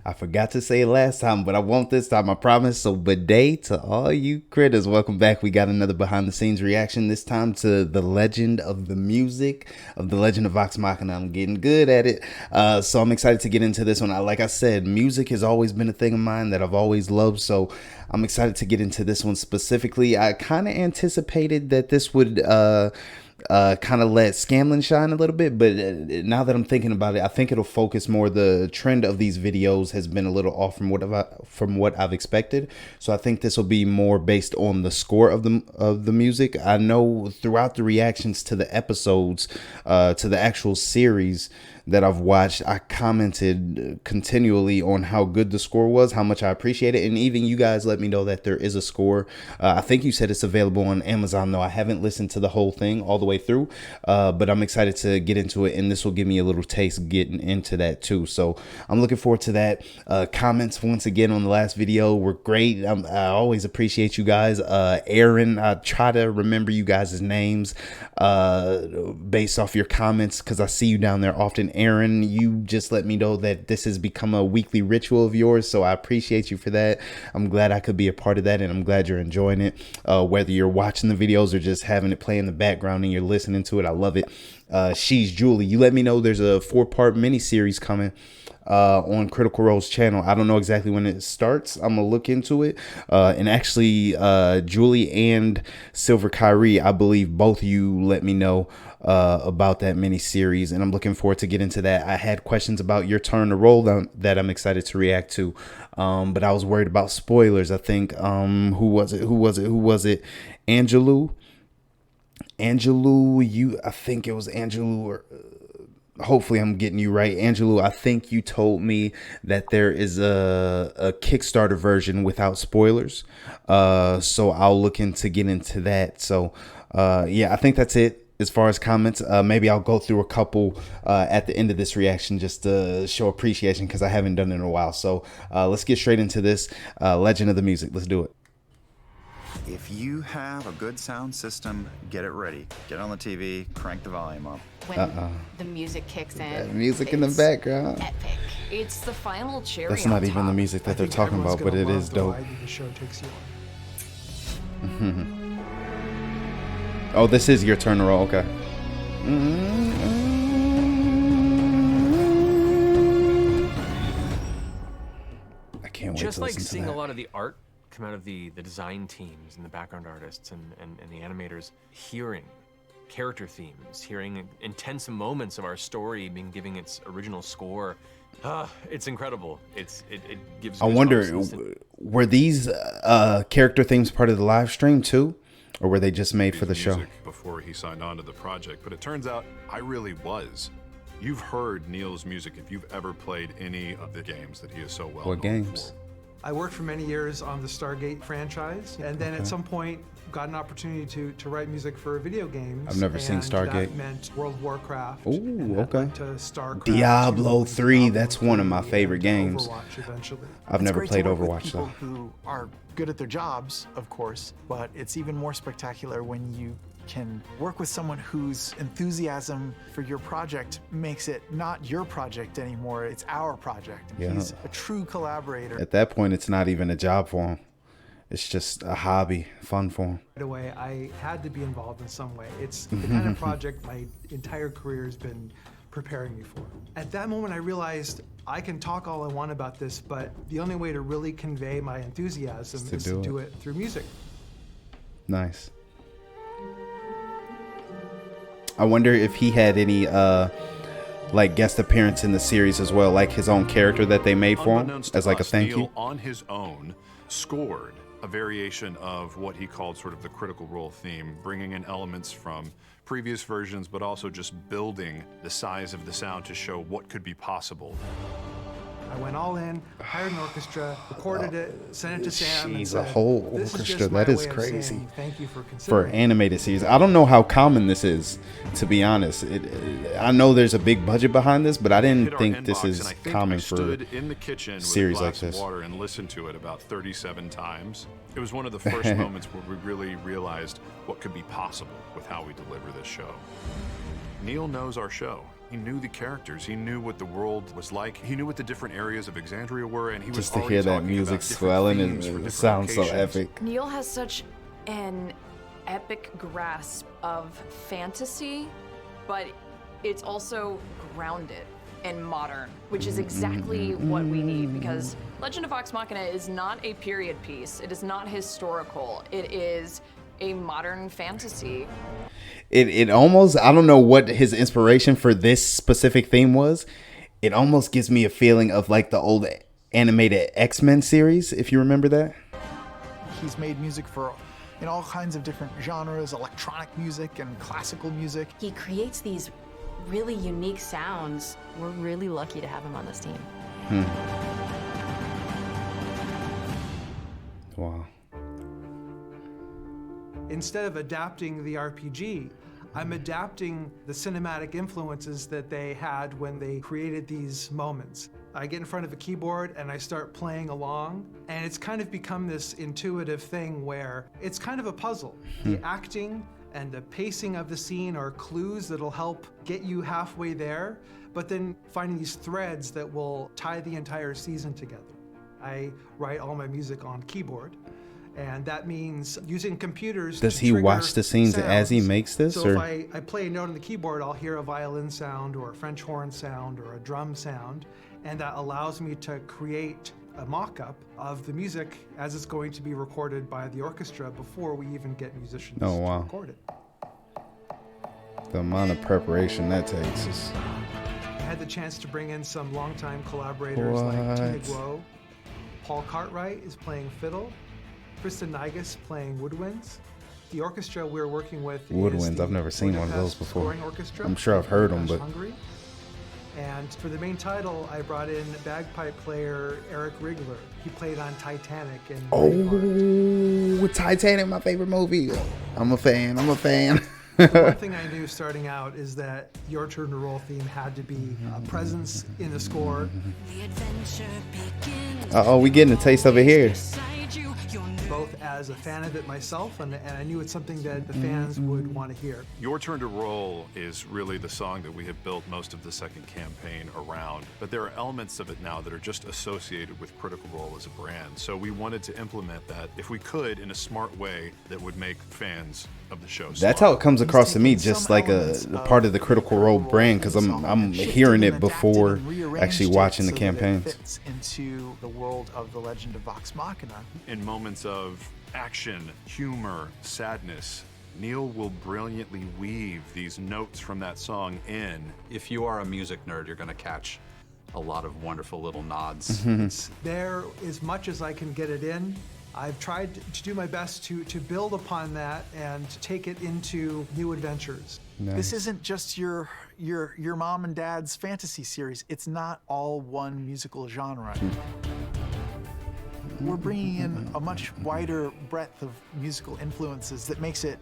I forgot to say it last time, but I won't this time, I promise. So, bidet to all you critters. Welcome back. We got another behind the scenes reaction, this time to the legend of the music of the legend of Vox Machina. I'm getting good at it. So I'm excited to get into this one. Like I said, music has always been a thing of mine that I've always loved. So I'm excited to get into this one specifically. I kind of anticipated that this would, kind of let Scanlan shine a little bit, but now that I'm thinking about it, I think it'll focus more. The trend of these videos has been a little off from what I've expected, so I think this will be more based on the score of the music. I know throughout the reactions to the episodes, to the actual series that I've watched, I commented continually on how good the score was, how much I appreciate it, and even you guys let me know that there is a score. I think you said it's available on Amazon, though I haven't listened to the whole thing all the way through, but I'm excited to get into it, and this will give me a little taste getting into that too. So I'm looking forward to that. Comments once again on the last video were great. I always appreciate you guys. Aaron, I try to remember you guys' names based off your comments because I see you down there often. Aaron, you just let me know that this has become a weekly ritual of yours, so I appreciate you for that. I'm glad I could be a part of that, and I'm glad you're enjoying it. Whether you're watching the videos or just having it play in the background and you're listening to it, I love it. She's Julie. You let me know there's a 4-part mini-series coming on Critical Role's channel. I don't know exactly when it starts. I'm gonna look into it. And actually, Julie and Silver Kyrie, I believe both of you let me know about that mini series, and I'm looking forward to get into that. I had questions about Your Turn to Roll that I'm excited to react to, but I was worried about spoilers. I think who was it? Angelou, I think it was Angelou, or hopefully I'm getting you right, Angelou. I think you told me that there is a Kickstarter version without spoilers, so I'll look into get into that. So yeah, I think that's it as far as comments. Maybe I'll go through a couple at the end of this reaction just to show appreciation because I haven't done it in a while. So let's get straight into this legend of the music. Let's do it. If you have a good sound system, get it ready. Get on the TV, crank the volume up. When the music kicks in, that music in the background. Epic. It's the final cherry. That's not even the music that they're talking about, but it is dope. The show takes you on. Oh, this is Your Turn to Roll. Okay. I can't wait just to like listen to seeing that. a lot of the art come out of the design teams and the background artists and the animators, hearing character themes, hearing intense moments of our story being giving its original score. It's incredible. It gives. I wonder, were these character themes part of the live stream too, or were they just made for the show? Before he signed on to the project, but it turns out I really was. You've heard Neil's music if you've ever played any of the games that he is so well known What games? for. I worked for many years on the Stargate franchise, and then at some point got an opportunity to write music for video games. I've never seen Stargate. That meant World of Warcraft. Ooh, and that okay. led to StarCraft Diablo 2, 3, Diablo that's one of my 3, favorite and games. Overwatch eventually. I've never played It's great to Overwatch work with people though. who are good at their jobs, of course, but it's even more spectacular when you can work with someone whose enthusiasm for your project makes it not your project anymore, it's our project. And Yeah. he's a true collaborator. At that point, it's not even a job for him. It's just a hobby, fun for him. Right away, I had to be involved in some way. It's the kind of project my entire career has been preparing me for. At that moment, I realized I can talk all I want about this, but the only way to really convey my enthusiasm is to do it through music. Nice. I wonder if he had any like guest appearance in the series as well, like his own character that they made for him Unbeknownst to as like a us, thank Neil, you. on his own, scored a variation of what he called sort of the Critical Role theme, bringing in elements from previous versions, but also just building the size of the sound to show what could be possible. I went all in, hired an orchestra, recorded it, sent it to Sam. Jeez, and a said, whole "This orchestra, just my that is way of crazy. saying thank you for For considering it." animated series, I don't know how common this is, to be honest. I know there's a big budget behind this, but I Hit didn't our think inbox, this and is I think common I for stood in the kitchen with series a like glass of this. water and listened to it about 37 times. It was one of the first moments where we really realized what could be possible with how we deliver this show. Neil knows our show. He knew the characters. He knew what the world was like. He knew what the different areas of Exandria were, and he was Just to already hear that talking music about different swelling, themes for it different sounds so locations. epic. Neil has such an epic grasp of fantasy, but it's also grounded and modern, which is exactly what we need, because Legend of Vox Machina is not a period piece. It is not historical. It is a modern fantasy. It almost, I don't know what his inspiration for this specific theme was. It almost gives me a feeling of like the old animated X-Men series, if you remember that. He's made music for in all kinds of different genres, electronic music and classical music. He creates these really unique sounds. We're really lucky to have him on this team. Wow. Instead of adapting the RPG, I'm adapting the cinematic influences that they had when they created these moments. I get in front of a keyboard and I start playing along, and it's kind of become this intuitive thing where it's kind of a puzzle. The acting and the pacing of the scene are clues that'll help get you halfway there, but then finding these threads that will tie the entire season together. I write all my music on keyboard, and that means using computers. Does to he trigger watch the scenes as he sounds. makes this, So or? if I play a note on the keyboard, I'll hear a violin sound or a French horn sound or a drum sound, and that allows me to create a mock-up of the music as it's going to be recorded by the orchestra before we even get musicians Oh, wow. to record it. The amount of preparation that takes is... I had the chance to bring in some longtime collaborators like Tina What? Guo. Paul Cartwright is playing fiddle. Kristen Nigas playing woodwinds. The orchestra we're working with Woodwinds, is the I've never seen one of those Budapest before. Scoring Orchestra I'm sure I've of heard 'em, Budapest, but- Hungary. And for the main title, I brought in bagpipe player Eric Rigler. He played on Titanic and Braveheart. Oh, Titanic, my favorite movie. I'm a fan. The one thing I knew starting out is that Your Turn to Roll theme had to be a presence in the score. Uh-oh, we getting a taste of it here. Both as a fan of it myself, and I knew it's something that the fans would want to hear. Your Turn to Roll is really the song that we have built most of the second campaign around, but there are elements of it now that are just associated with Critical Role as a brand. So we wanted to implement that, if we could, in a smart way that would make fans of the show That's how it comes across to me, taken just some like a elements part of the the Critical Role Critical brand, Role because theme I'm song and shifted hearing and it adapted before and rearranged actually it watching the so that it campaigns. fits into the world of the Legend of Vox Machina. In moments of action, humor, sadness, Neil will brilliantly weave these notes from that song in. If you are a music nerd, you're going to catch a lot of wonderful little nods. It's there as much as I can get it in. I've tried to do my best to build upon that and take it into new adventures. This isn't just your mom and dad's fantasy series. It's not all one musical genre. We're bringing in a much wider breadth of musical influences that makes it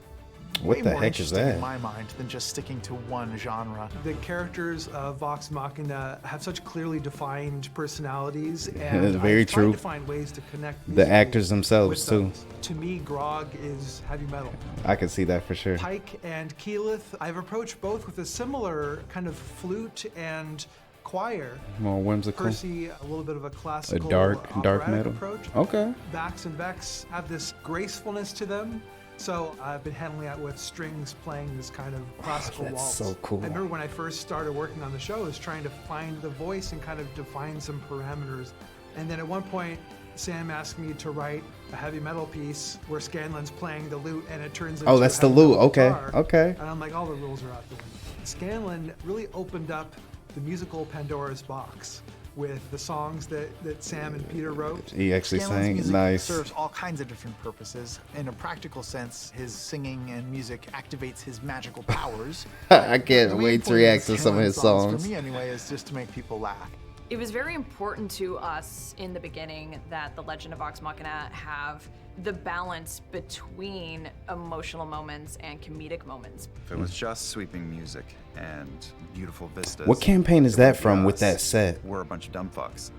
What way the more heck is interesting that? in my mind than just sticking to one genre. The characters of Vox Machina have such clearly defined personalities, and That's very I've tried true. to find ways to connect The musically actors themselves, with too. those. To me, Grog is heavy metal. I can see that for sure. Pike and Keyleth, I've approached both with a similar kind of flute and choir. More whimsical. Percy, a little bit of a classical, dark operatic metal. approach. Okay. Vax and Vex have this gracefulness to them. So I've been handling that with strings playing this kind of classical that's waltz. so cool. I remember when I first started working on the show, I was trying to find the voice and kind of define some parameters. And then at one point, Sam asked me to write a heavy metal piece where Scanlan's playing the lute and it turns into Oh, that's a the heavy metal lute. Okay, guitar. okay. And I'm like, all the rules are out the window. Scanlan really opened up the musical Pandora's box with the songs that Sam and Peter wrote. He actually Scanlan's sang. music Nice. serves all kinds of different purposes. In a practical sense, his singing and music activates his magical powers. I can't The main wait to point of react to some of Scanlan's his songs. For me, anyway, is just to make people laugh. It was very important to us in the beginning that the Legend of Vox Machina have the balance between emotional moments and comedic moments. If it was just sweeping music and beautiful vistas. What campaign is it that wouldn't be from with us. that set? We're a bunch of dumb fucks.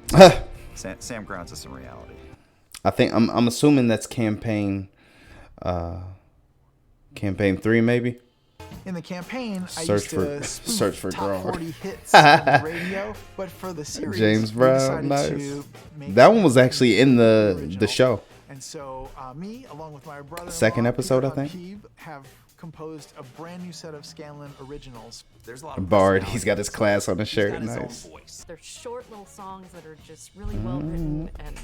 Sam grounds us in reality. I think I'm assuming that's campaign 3 maybe. In the campaign, I Search used to for- spoof search for top drawer. 40 hits on the radio, but for the series, James we Brown, decided nice. to make That one was Scanlan actually in the original. show. And so me, along with my brother, Second episode, I think. have composed a brand new set of Scanlan originals. There's a lot of Bard, personality he's got his to this class song. on his He's shirt. got his own Nice. voice. They're short little songs that are just really well written and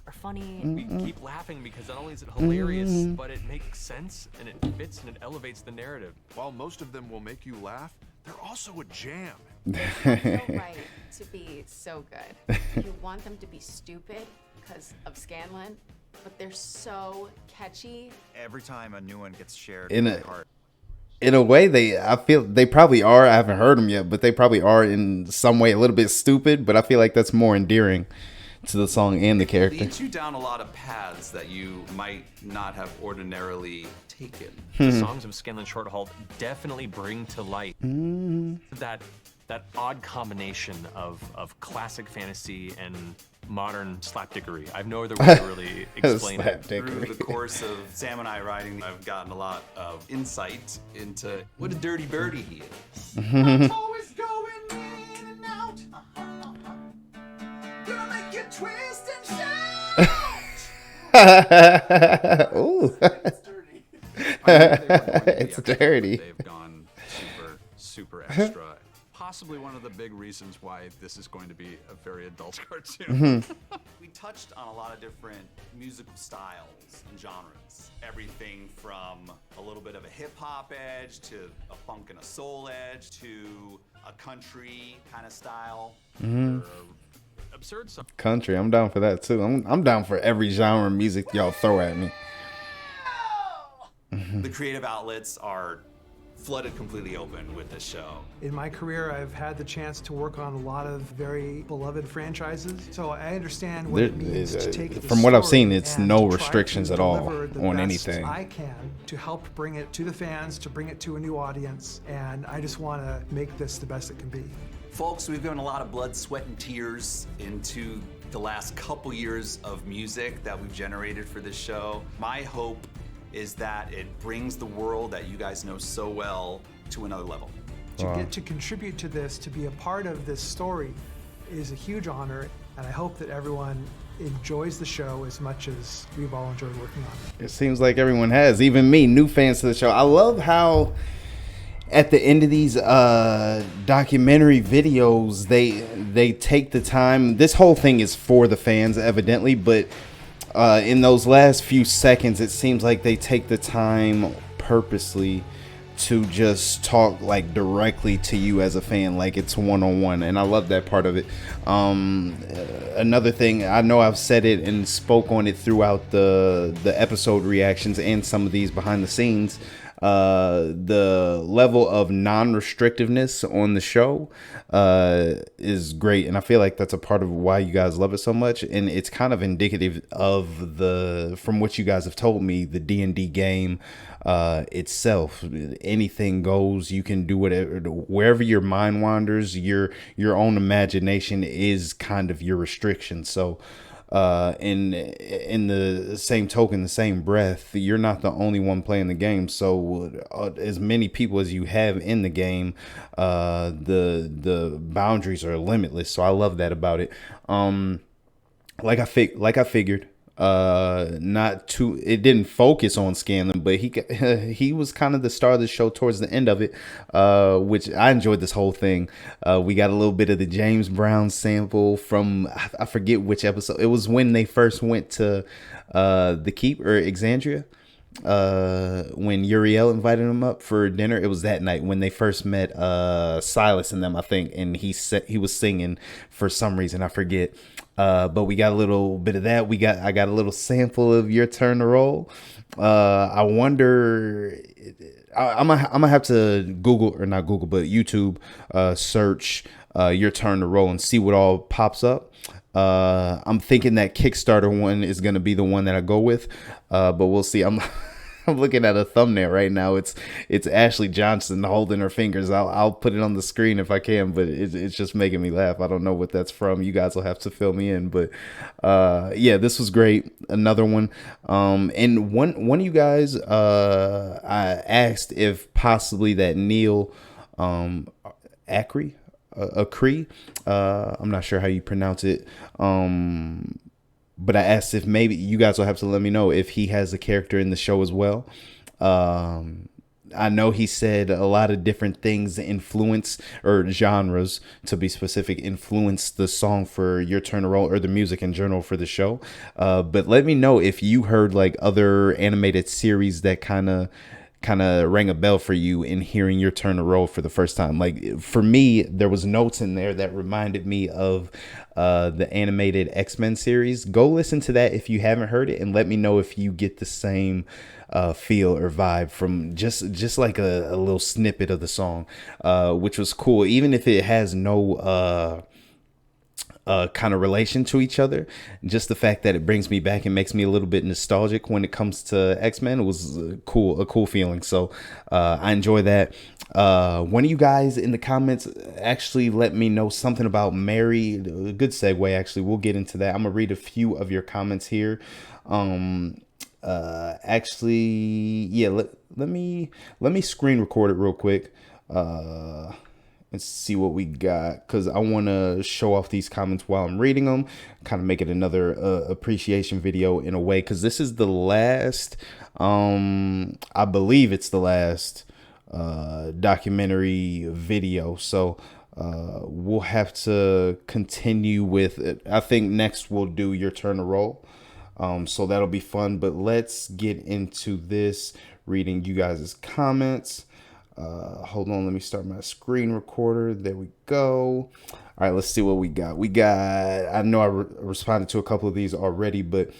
are funny. We keep laughing because not only is it hilarious, but it makes sense and it fits and it elevates the narrative. While most of them will make you laugh, they're also a jam. Feel right to be so good. You want them to be stupid because of Scanlan, but they're so catchy. Every time a new one gets shared In in a- my heart. In a way, I feel they probably are. I haven't heard them yet, but they probably are in some way a little bit stupid. But I feel like that's more endearing to the song and the character. Leads you down a lot of paths that you might not have ordinarily taken. The songs of Scanlan Shorthalt definitely bring to light that odd combination of classic fantasy and modern slapdickery. I have no other way to really explain it. Slapdickery. Through the course of Sam and I writing, I've gotten a lot of insight into what a dirty birdie he is. Always going in and out. Gonna make you twist and shout. Ooh, It's dirty. I knew they were going to be It's extra, but dirty. They've gone super extra. Possibly one of the big reasons why this is going to be a very adult cartoon. We touched on a lot of different musical styles and genres. Everything from a little bit of a hip hop edge to a funk and a soul edge to a country kind of style. Absurd songs. country. I'm down for that too. I'm down for every genre of music y'all throw at me. The creative outlets are flooded completely open with this show. In my career, I've had the chance to work on a lot of very beloved franchises, so I understand what it means to take the from what I've story seen, it's and no try to restrictions at all deliver the on best anything. I can to help bring it to the fans, to bring it to a new audience, and I just want to make this the best it can be. Folks, we've given a lot of blood, sweat, and tears into the last couple years of music that we've generated for this show. My hope is that it brings the world that you guys know so well to another level. To get to contribute to this, to be a part of this story, is a huge honor, and I hope that everyone enjoys the show as much as we've all enjoyed working on it. It seems like everyone has, even me, new fans to the show. I love how at the end of these documentary videos, they take the time. This whole thing is for the fans, evidently, but in those last few seconds, it seems like they take the time purposely to just talk like directly to you as a fan, like it's one-on-one, and I love that part of it. Another thing, I know I've said it and spoke on it throughout the episode reactions and some of these behind the scenes. The level of non-restrictiveness on the show is great, and I feel like that's a part of why you guys love it so much, and it's kind of indicative of from what you guys have told me, the D&D game itself. Anything goes. You can do whatever, wherever your mind wanders. Your own imagination is kind of your restriction. So in the same token, the same breath, you're not the only one playing the game. So as many people as you have in the game, the boundaries are limitless. So I love that about it. Like I figured, it didn't focus on Scanlan, but he was kind of the star of the show towards the end of it, which I enjoyed this whole thing. We got a little bit of the James Brown sample from, I forget which episode. It was when they first went to the Keep or Exandria, when Uriel invited him up for dinner. It was that night when they first met Silas and them, I think, and he was singing for some reason, I forget. But we got a little bit of that. I got a little sample of Your Turn to Roll. I wonder, I'm gonna have to YouTube, search Your Turn to Roll and see what all pops up. I'm thinking that Kickstarter one is gonna be the one that I go with, but we'll see. I'm looking at a thumbnail right now. It's Ashley Johnson holding her fingers. I'll put it on the screen if I can, but it's just making me laugh. I don't know what that's from. You guys will have to fill me in. But yeah, this was great. Another one. And one of you guys, I asked if possibly that Neil Acree, I'm not sure how you pronounce it. But I asked if maybe you guys will have to let me know if he has a character in the show as well. I know he said a lot of different things influence, or genres to be specific, influence the song for Your Turn to Roll, or the music in general for the show. But let me know if you heard like other animated series that kind of rang a bell for you in hearing Your Turn to Roll for the first time. Like for me, there was notes in there that reminded me of the animated X-Men series. Go listen to that if you haven't heard it, and let me know if you get the same feel or vibe from just like a little snippet of the song, which was cool, even if it has no kind of relation to each other. Just the fact that it brings me back and makes me a little bit nostalgic when it comes to X-Men was a cool feeling. So I enjoy that. One of you guys in the comments actually let me know something about Mary. A good segue, actually. We'll get into that. I'm gonna read a few of your comments here. Actually, yeah, let me screen record it real quick. Let's see what we got, because I want to show off these comments while I'm reading them, kind of make it another appreciation video in a way, because this is the last, I believe it's the last documentary video. So we'll have to continue with it. I think next we'll do Your Turn to Roll. So that'll be fun, but let's get into this, reading you guys' comments. Hold on, let me start my screen recorder. There we go. All right, let's see what we got. I know I responded to a couple of these already, but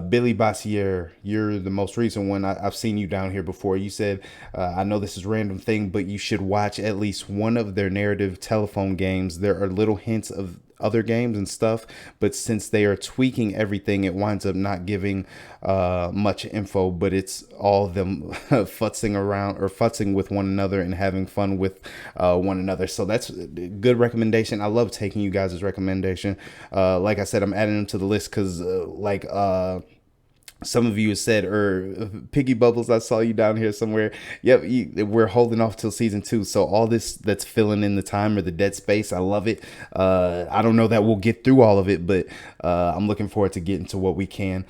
Billy Bassier, you're the most recent one. I've seen you down here before. You said, I know this is a random thing, but you should watch at least one of their narrative telephone games. There are little hints of other games and stuff, but since they are tweaking everything, it winds up not giving much info, but it's all them futzing with one another and having fun with one another. So that's a good recommendation. I love taking you guys' recommendation. Like I said, I'm adding them to the list because some of you have said, or Piggy Bubbles, I saw you down here somewhere. Yep, we're holding off till season 2. So all this that's filling in the time or the dead space, I love it. I don't know that we'll get through all of it, but I'm looking forward to getting to what we can.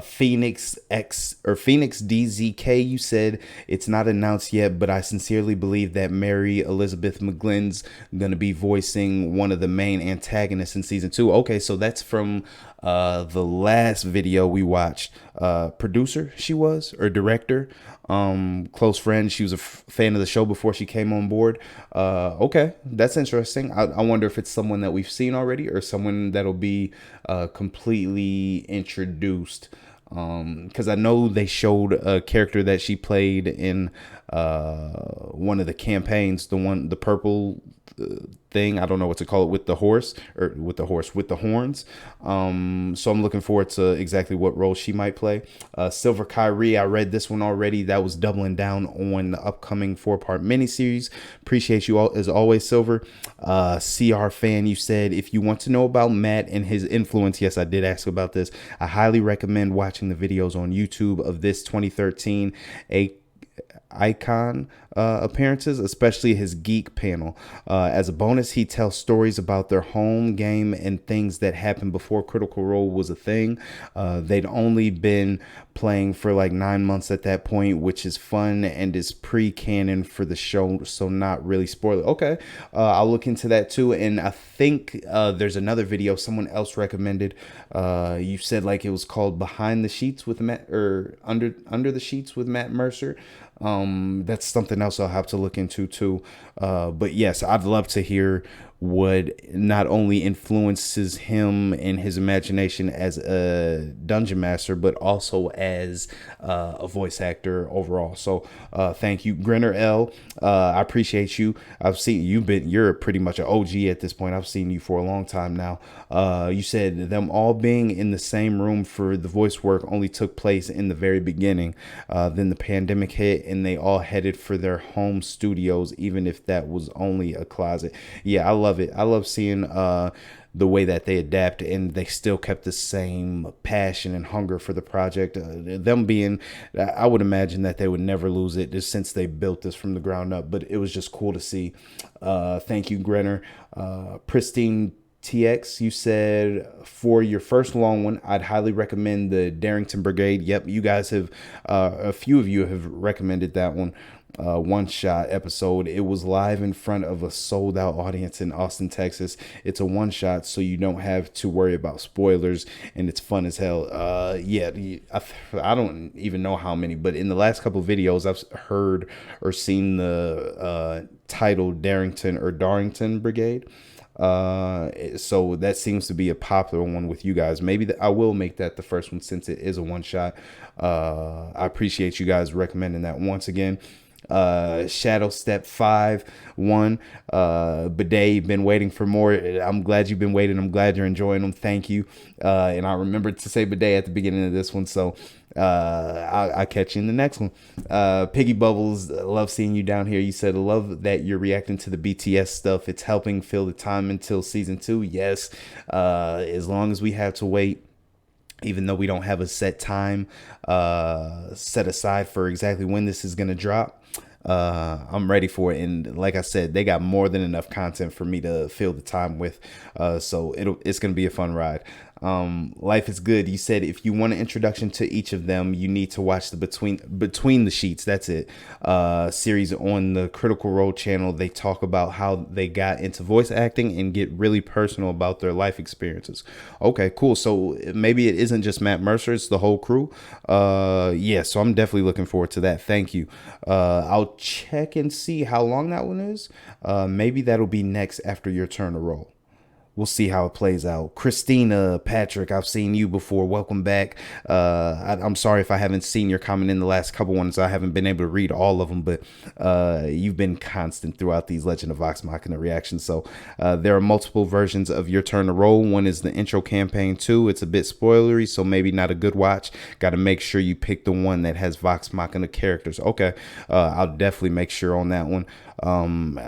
Phoenix DZK, you said it's not announced yet, but I sincerely believe that Mary Elizabeth McGlynn's gonna be voicing one of the main antagonists in season 2. Okay, so that's from the last video we watched. Producer she was, or director, close friend. She was a fan of the show before she came on board. Okay, that's interesting. I wonder if it's someone that we've seen already or someone that'll be completely introduced, because I know they showed a character that she played in one of the campaigns, the purple thing, I don't know what to call it, with the horns. So I'm looking forward to exactly what role she might play. Silver Kyrie, I read this one already. That was doubling down on the upcoming 4-part miniseries. Appreciate you all as always, Silver. CR fan, you said, if you want to know about Matt and his influence, yes, I did ask about this. I highly recommend watching the videos on YouTube of this 2013 icon appearances, especially his geek panel. As a bonus, he tells stories about their home game and things that happened before Critical Role was a thing. They'd only been playing for like 9 months at that point, which is fun and is pre-canon for the show, so not really spoiler. Okay, I'll look into that too. And I think there's another video someone else recommended. You said like it was called Behind the Sheets with Matt, or Under the Sheets with Matt Mercer. That's something else I'll have to look into too. But yes, I'd love to hear what not only influences him in his imagination as a dungeon master, but also as a voice actor overall. So thank you, Grinner L. I appreciate you. I've seen you're pretty much an OG at this point. I've seen you for a long time now. You said them all being in the same room for the voice work only took place in the very beginning. Then the pandemic hit and they all headed for their home studios, even if that was only a closet. Yeah, I love it. I love seeing the way that they adapt and they still kept the same passion and hunger for the project. Them being, I would imagine that they would never lose it just since they built this from the ground up. But it was just cool to see. Thank you, Grenner. Pristine TX, you said for your first long one, I'd highly recommend the Darrington Brigade. Yep, you guys have, a few of you have recommended that one. One shot episode. It was live in front of a sold out audience in Austin, Texas. It's a one shot, so you don't have to worry about spoilers, and it's fun as hell. Yeah, I don't even know how many, but in the last couple of videos, I've heard or seen the title Darrington or Darrington Brigade. So that seems to be a popular one with you guys. Maybe I will make that the first one since it is a one shot. I appreciate you guys recommending that once again. Shadow Step 5-1, Bidet, been waiting for more. I'm glad you've been waiting. I'm glad you're enjoying them. Thank you. And I remembered to say Bidet at the beginning of this one, so I'll catch you in the next one. Piggy Bubbles, love seeing you down here. You said, love that you're reacting to the BTS stuff. It's helping fill the time until season 2. Yes, as long as we have to wait, even though we don't have a set time set aside for exactly when this is going to drop, I'm ready for it. And like I said, they got more than enough content for me to fill the time with. So it's going to be a fun ride. Life is Good. You said if you want an introduction to each of them, you need to watch the Between the Sheets. That's it. Series on the Critical Role channel. They talk about how they got into voice acting and get really personal about their life experiences. Okay, cool. So maybe it isn't just Matt Mercer, it's the whole crew. Yeah, so I'm definitely looking forward to that. Thank you. I'll check and see how long that one is. Maybe that'll be next after your turn to roll. We'll see how it plays out. Christina, Patrick, I've seen you before. Welcome back. I'm sorry if I haven't seen your comment in the last couple ones. I haven't been able to read all of them, but you've been constant throughout these Legend of Vox Machina reactions. So there are multiple versions of Your Turn to Roll. One is the intro campaign 2. It's a bit spoilery, so maybe not a good watch. Got to make sure you pick the one that has Vox Machina characters. Okay, I'll definitely make sure on that one. I'm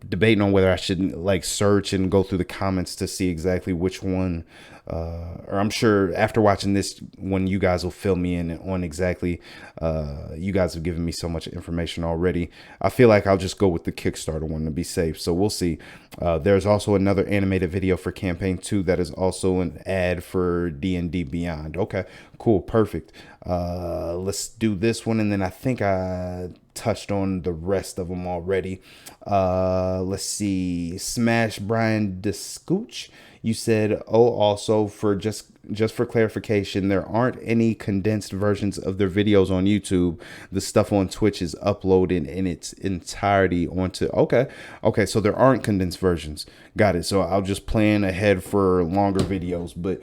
debating on whether I should like search and go through the comments to see exactly which one, or I'm sure after watching this one, you guys will fill me in on exactly. You guys have given me so much information already. I feel like I'll just go with the Kickstarter one to be safe. So we'll see. There's also another animated video for campaign 2 that is also an ad for D&D Beyond. Okay, cool. Perfect. Let's do this one. And then I think I touched on the rest of them already. Let's see. Smash Brian Descooch. You said, oh, also for just for clarification, there aren't any condensed versions of their videos on YouTube. The stuff on Twitch is uploaded in its entirety onto. Okay. So there aren't condensed versions. Got it. So I'll just plan ahead for longer videos. But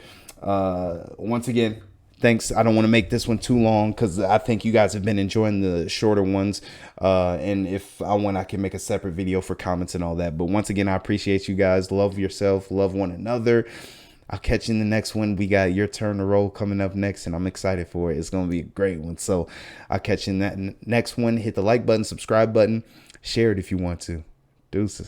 once again, thanks. I don't want to make this one too long because I think you guys have been enjoying the shorter ones. And if I want, I can make a separate video for comments and all that. But once again, I appreciate you guys. Love yourself. Love one another. I'll catch you in the next one. We got Your Turn to Roll coming up next, and I'm excited for it. It's going to be a great one. So I'll catch you in that next one. Hit the like button, subscribe button, share it if you want to. Deuces.